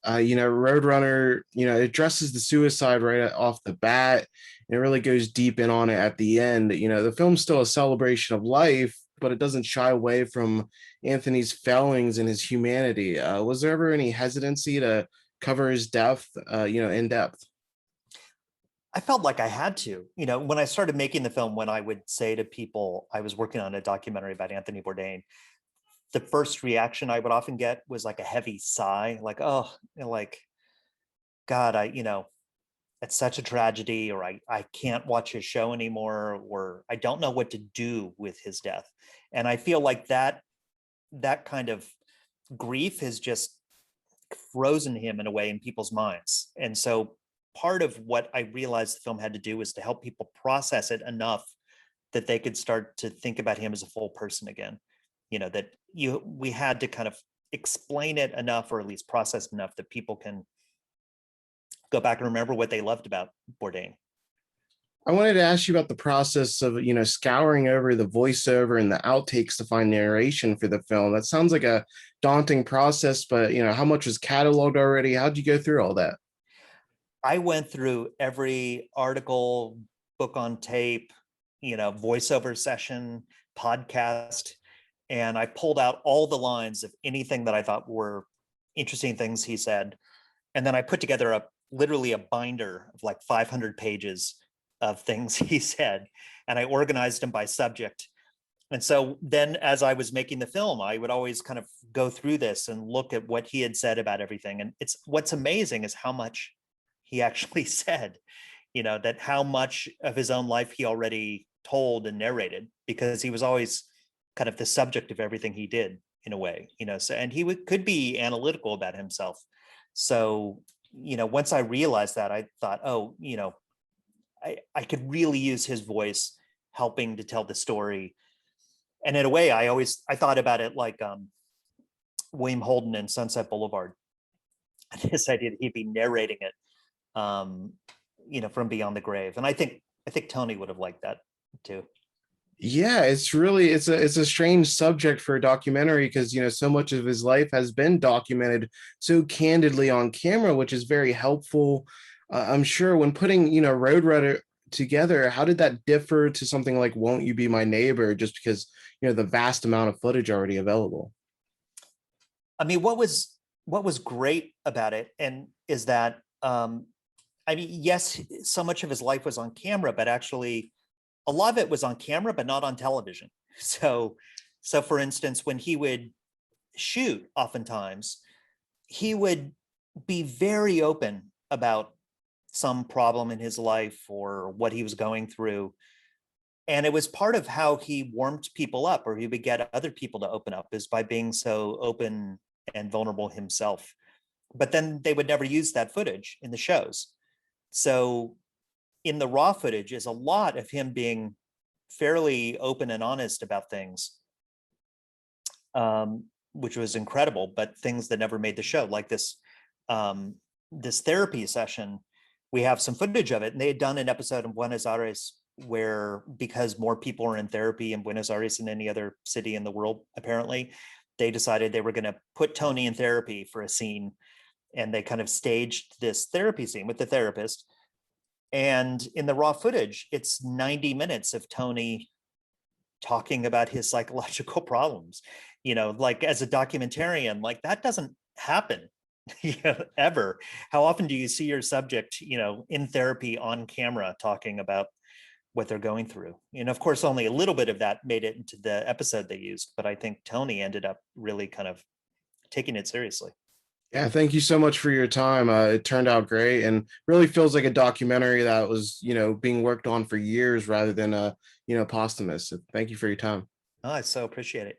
Roadrunner, addresses the suicide right off the bat, and it really goes deep in on it at the end. The film's still a celebration of life, but it doesn't shy away from Anthony's failings and his humanity. Was there ever any hesitancy to cover his death, in depth? I felt like I had to, when I started making the film, when I would say to people I was working on a documentary about Anthony Bourdain, the first reaction I would often get was like a heavy sigh, like, oh, like, God, it's such a tragedy, or I can't watch his show anymore, or I don't know what to do with his death. And I feel like that kind of grief has just frozen him in a way in people's minds. And so part of what I realized the film had to do was to help people process it enough that they could start to think about him as a full person again. That we had to kind of explain it enough, or at least process enough, that people can go back and remember what they loved about Bourdain. I wanted to ask you about the process of, scouring over the voiceover and the outtakes to find narration for the film. That sounds like a daunting process, but, how much was cataloged already? How'd you go through all that? I went through every article, book on tape, voiceover session, podcast, and I pulled out all the lines of anything that I thought were interesting things he said. And then I put together literally a binder of like 500 pages of things he said, and I organized them by subject. And so then as I was making the film, I would always kind of go through this and look at what he had said about everything. And what's amazing is how much he actually said, that how much of his own life he already told and narrated, because he was always kind of the subject of everything he did in a way, so, and he could be analytical about himself. So, once I realized that, I thought, oh, I could really use his voice helping to tell the story. And in a way, I thought about it like William Holden in Sunset Boulevard. This idea that he'd be narrating it, from beyond the grave. And I think Tony would have liked that too. Yeah, it's a strange subject for a documentary because so much of his life has been documented so candidly on camera, which is very helpful. I'm sure when putting Roadrunner together, how did that differ to something like Won't You Be My Neighbor, just because the vast amount of footage already available? I mean, what was great about it, and is that yes, so much of his life was on camera, but actually a lot of it was on camera, but not on television. So for instance, when he would shoot, oftentimes he would be very open about some problem in his life or what he was going through. And it was part of how he warmed people up, or he would get other people to open up, is by being so open and vulnerable himself. But then they would never use that footage in the shows. So in the raw footage is a lot of him being fairly open and honest about things, which was incredible, but things that never made the show, like this therapy session. We have some footage of it, and they had done an episode in Buenos Aires where, because more people are in therapy in Buenos Aires than any other city in the world, apparently, they decided they were going to put Tony in therapy for a scene. And they kind of staged this therapy scene with the therapist. And in the raw footage, it's 90 minutes of Tony talking about his psychological problems. Like, as a documentarian, like, that doesn't happen ever. How often do you see your subject, in therapy on camera talking about what they're going through? And of course, only a little bit of that made it into the episode they used, but I think Tony ended up really kind of taking it seriously. Yeah, thank you so much for your time. It turned out great and really feels like a documentary that was, being worked on for years rather than posthumous. So thank you for your time. Oh, I so appreciate it.